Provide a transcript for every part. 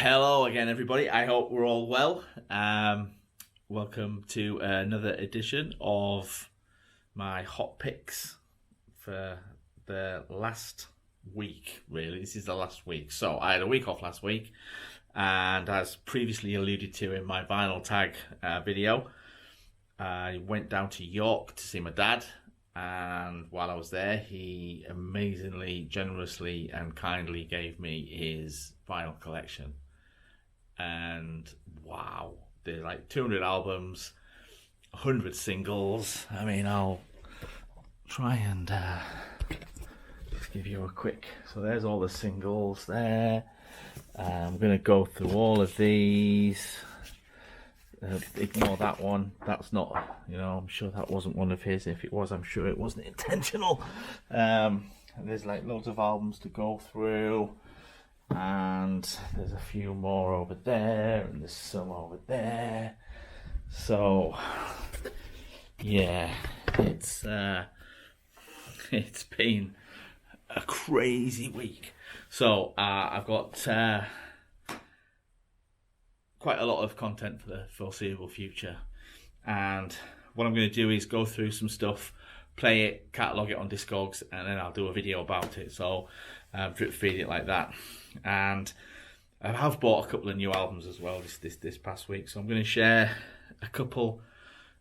Hello again, everybody. I hope we're all well. Welcome to another edition of my hot picks for the last week, really. This is the last week. So I had a week off last week, and as previously alluded to in my vinyl tag video, I went down to York to see my dad. And while I was there, he amazingly, generously, and kindly gave me his vinyl collection. And wow, they're like 200 albums, 100 singles. I mean, I'll try and just give you a quick. So there's all the singles there. I'm going to go through all of these. Ignore that one. That's not, I'm sure that wasn't one of his. If it was, I'm sure it wasn't intentional. There's like loads of albums to go through. And there's a few more over there, and there's some over there. So, yeah, it's been a crazy week. So I've got quite a lot of content for the foreseeable future, and what I'm going to do is go through some stuff, play it, catalogue it on Discogs, and then I'll do a video about it. So drip feed it like that. And I have bought a couple of new albums as well this past week, so I'm going to share a couple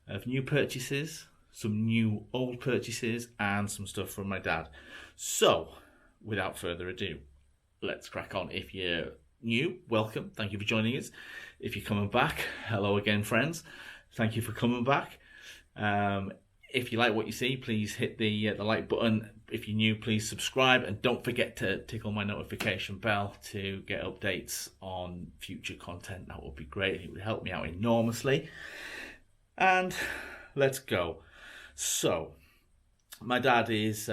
of new purchases, some new old purchases, and some stuff from my dad. So without further ado, let's crack on. If you're new, welcome, thank you for joining us. If you're coming back, hello again, friends, thank you for coming back. If you like what you see, please hit the like button. If you're new, please subscribe, and don't forget to tickle my notification bell to get updates on future content. That would be great. It would help me out enormously. And let's go. So, my dad is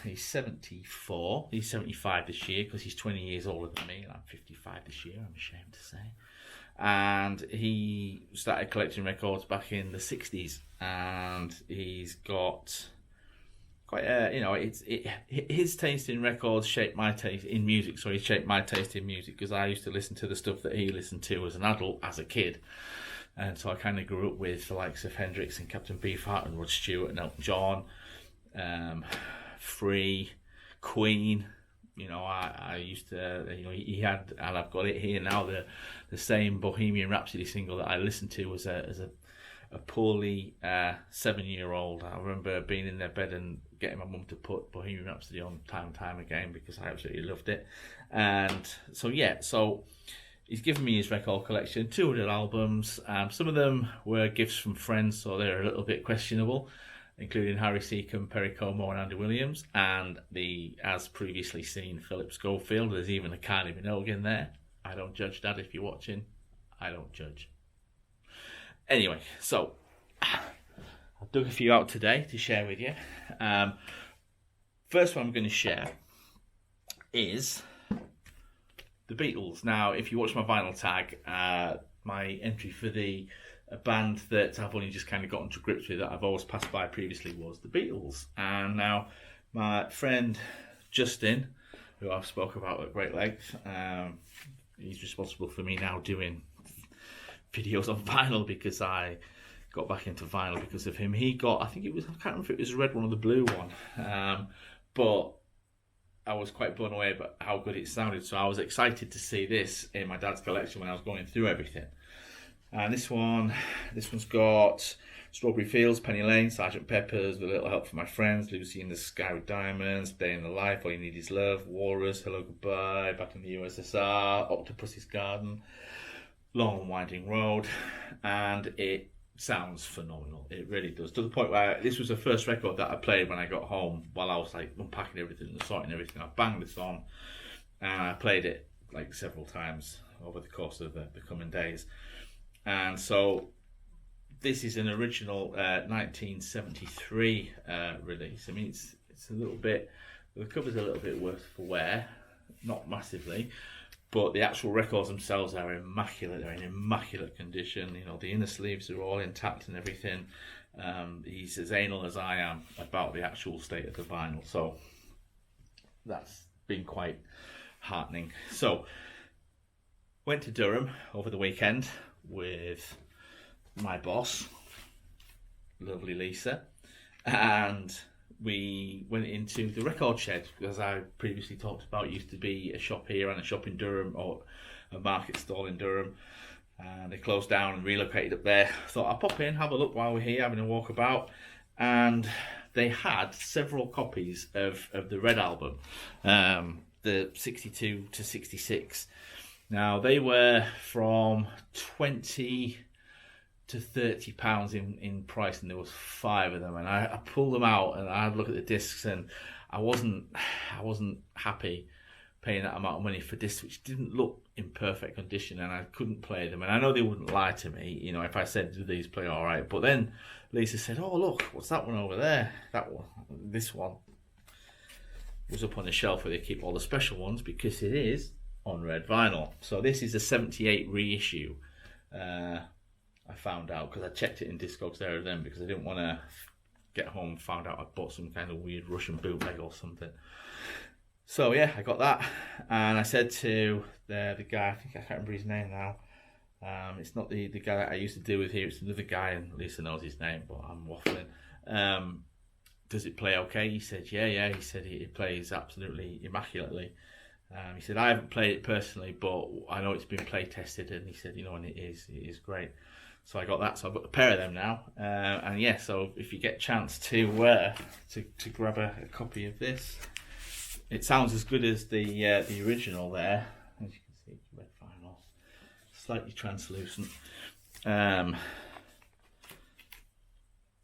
he's 74. He's 75 this year because he's 20 years older than me. I'm 55 this year, I'm ashamed to say. And he started collecting records back in the 60s, and he's got quite his taste in records shaped my taste in music. So he shaped my taste in music because I used to listen to the stuff that he listened to as an adult, as a kid. And so I kind of grew up with the likes of Hendrix and Captain Beefheart and Rod Stewart and Elton John, Free, Queen. I used to, he had, and I've got it here now, the same Bohemian Rhapsody single that I listened to as a poorly 7-year-old. I remember being in their bed and getting my mum to put Bohemian Rhapsody on time and time again because I absolutely loved it. And so he's given me his record collection, 200 albums. Some of them were gifts from friends, so they're a little bit questionable, including Harry Seacombe, Perry Como, and Andy Williams, and the, as previously seen, Philip Schofield. There's even a Kylie Minogue in there. I don't judge, Dad, if you're watching. I don't judge. Anyway, so I've dug a few out today to share with you. First one I'm going to share is the Beatles. Now, if you watch my vinyl tag, my entry for a band that I've only just kind of gotten to grips with, that I've always passed by previously, was the Beatles. And now my friend Justin, who I've spoke about at great length, he's responsible for me now doing videos on vinyl because I got back into vinyl because of him. He got, I can't remember if it was a red one or the blue one, but I was quite blown away by how good it sounded. So I was excited to see this in my dad's collection when I was going through everything. And this one's got Strawberry Fields, Penny Lane, Sgt. Pepper's, With a Little Help from My Friends, Lucy in the Sky with Diamonds, Day in the Life, All You Need Is Love, Walrus, Hello Goodbye, Back in the USSR, Octopus's Garden, Long and Winding Road, and it sounds phenomenal. It really does, to the point where this was the first record that I played when I got home while I was like unpacking everything and sorting everything. I banged this on and I played it like several times over the course of the coming days. And so this is an original 1973 release. I mean, it's a little bit, the cover's a little bit worse for wear, not massively, but the actual records themselves are immaculate. They're in immaculate condition. The inner sleeves are all intact and everything. He's as anal as I am about the actual state of the vinyl. So that's been quite heartening. So Went to Durham over the weekend with my boss, lovely Lisa, and we went into the Record Shed, as I previously talked about. It used to be a shop here and a shop in Durham, or a market stall in Durham, and they closed down and relocated up there. Thought I'd pop in, have a look while we're here, having a walk about, and they had several copies of the Red album, the 62 to 66. Now, they were from 20 to £30 in price, and there was 5 of them, and I pulled them out and I had a look at the discs, and I wasn't happy paying that amount of money for discs which didn't look in perfect condition, and I couldn't play them. And I know they wouldn't lie to me, you know, if I said, do these play all right? But then Lisa said, oh look, what's that one over there? That one, this one was up on the shelf where they keep all the special ones, because it is on red vinyl. So this is a 78 reissue. I found out because I checked it in Discogs there and then, because I didn't want to get home and found out I bought some kind of weird Russian bootleg or something. So yeah, I got that, and I said to the guy, I think I can't remember his name now. It's not the guy that I used to deal with here. It's another guy, and Lisa knows his name, but I'm waffling. Does it play okay? He said, yeah. He said it plays absolutely immaculately. He said, I haven't played it personally, but I know it's been play tested, and he said, and it is great. So I got that. So I've got a pair of them now, and yeah. So if you get a chance to grab a copy of this, it sounds as good as the original there. As you can see, it's red vinyl, slightly translucent.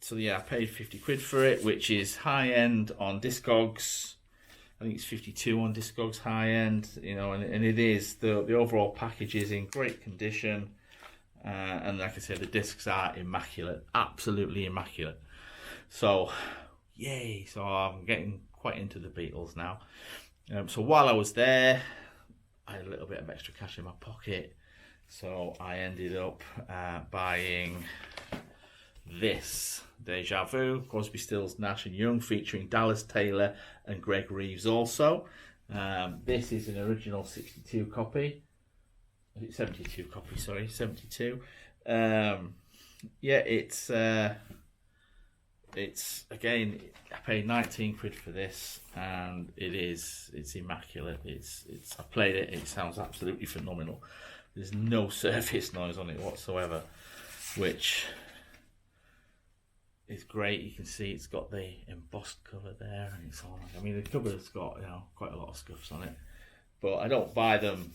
So yeah, I paid £50 for it, which is high end on Discogs. I think it's 52 on Discogs high end, and it is. The overall package is in great condition, and like I said, the discs are immaculate, absolutely immaculate. So, yay! So I'm getting quite into the Beatles now. So while I was there, I had a little bit of extra cash in my pocket, so I ended up buying this Deja Vu, Crosby, Stills, Nash and Young, featuring Dallas Taylor and Greg Reeves also. This is an original 62 copy. 72 copy, sorry, 72. Yeah, it's again, I paid £19 for this, and it's immaculate. I played it, it sounds absolutely phenomenal. There's no surface noise on it whatsoever, which is great. You can see it's got the embossed cover there, and it's all. I mean, the cover's got quite a lot of scuffs on it, but I don't buy them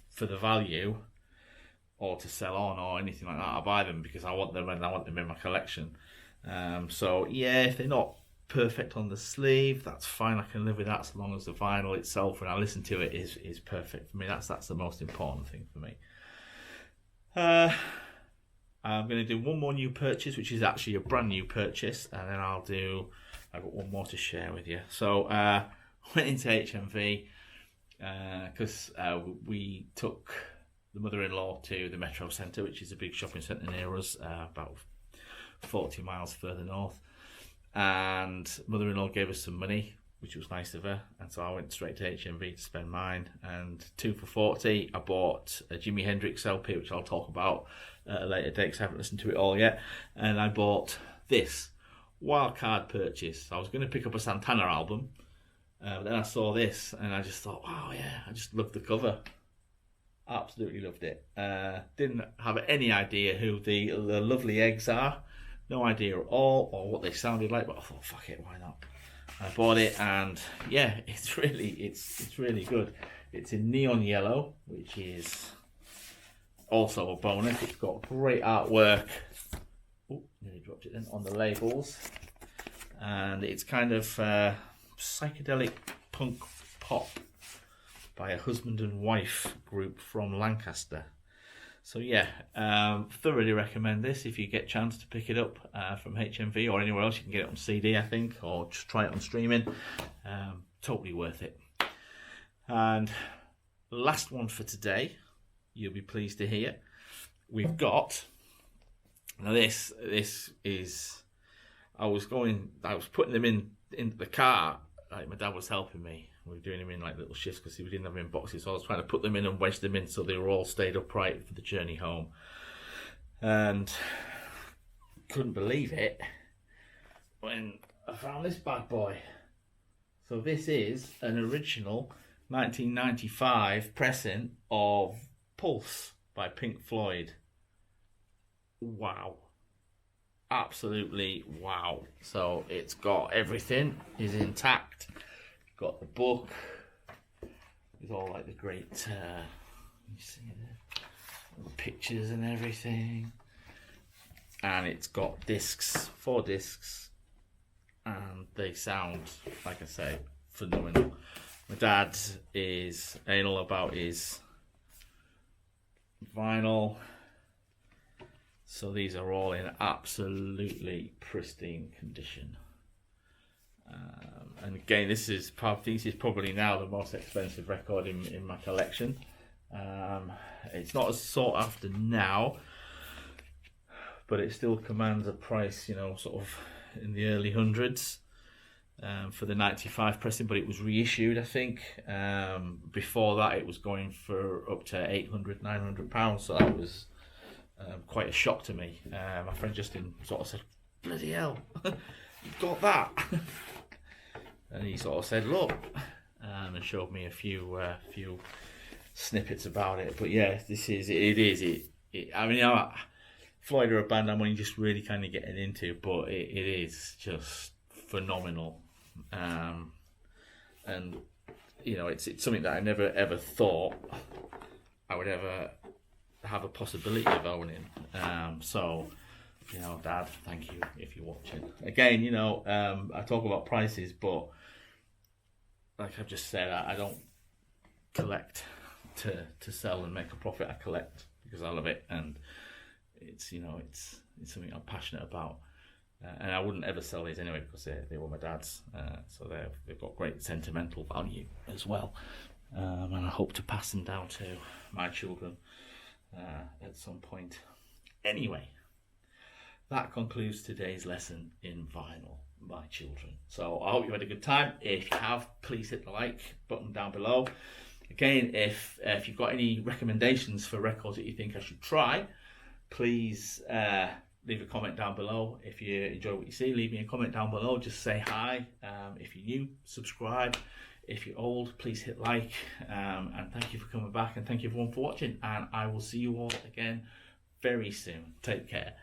for the value or to sell on or anything like that. I buy them because I want them and I want them in my collection. So yeah, if they're not perfect on the sleeve, that's fine. I can live with that, so long as the vinyl itself, when I listen to it, is perfect for me. That's the most important thing for me. I'm going to do one more new purchase, which is actually a brand new purchase, and then I've got one more to share with you. So went into HMV because we took the mother-in-law to the Metro Centre, which is a big shopping centre near us, about 40 miles further north, and mother-in-law gave us some money, which was nice of her, and so I went straight to HMV to spend mine, and 2 for $40 I bought a Jimi Hendrix LP, which I'll talk about at a later date because I haven't listened to it all yet, and I bought this wildcard purchase. I was going to pick up a Santana album, but then I saw this and I just thought, wow, yeah, I just loved the cover. Absolutely loved it. Didn't have any idea who the Lovely Eggs are, no idea at all, or what they sounded like, but I thought, fuck it, why not? I bought it, and yeah, it's really good. It's in neon yellow, which is also a bonus. It's got great artwork. Oh, nearly dropped it then on the labels, and it's kind of psychedelic punk pop by a husband and wife group from Lancaster. So yeah, thoroughly recommend this if you get a chance to pick it up from HMV or anywhere else. You can get it on CD, I think, or just try it on streaming. Totally worth it. And last one for today, you'll be pleased to hear. We've got, now this is, I was putting them in the car, like my dad was helping me We were doing them in like little shifts because we didn't have them in boxes. So I was trying to put them in and wedge them in so they were all stayed upright for the journey home. And couldn't believe it when I found this bad boy. So this is an original 1995 pressing of Pulse by Pink Floyd. Wow. Absolutely wow. So it's got everything is intact. Got the book with all like the great you see there, the pictures and everything. And it's got discs, 4 discs, and they sound, like I say, phenomenal. My dad is anal about his vinyl, so these are all in absolutely pristine condition. And again, this is probably now the most expensive record in my collection. It's not as sought after now, but it still commands a price, sort of in the early hundreds for the 95 pressing, but it was reissued, I think. Before that, it was going for up to £800-900, so that was quite a shock to me. My friend Justin sort of said, bloody hell, you've got that? And he sort of said, look, and showed me a few snippets about it. But yeah, Floyd are a band I'm only just really kind of getting into, but it is just phenomenal. And it's something that I never ever thought I would ever have a possibility of owning. So Dad, thank you if you're watching. Again, I talk about prices, but like I've just said, I don't collect to sell and make a profit. I collect because I love it, and it's something I'm passionate about. And I wouldn't ever sell these anyway because they were my dad's, so they've got great sentimental value as well. And I hope to pass them down to my children at some point. Anyway, that concludes today's lesson in vinyl, my children. So I hope you had a good time. If you have, please hit the like button down below. Again, if you've got any recommendations for records that you think I should try, please leave a comment down below. If you enjoy what you see, leave me a comment down below. Just say hi. If you're new, subscribe. If you're old, please hit like. And thank you for coming back, and thank you everyone for watching. And I will see you all again very soon. Take care.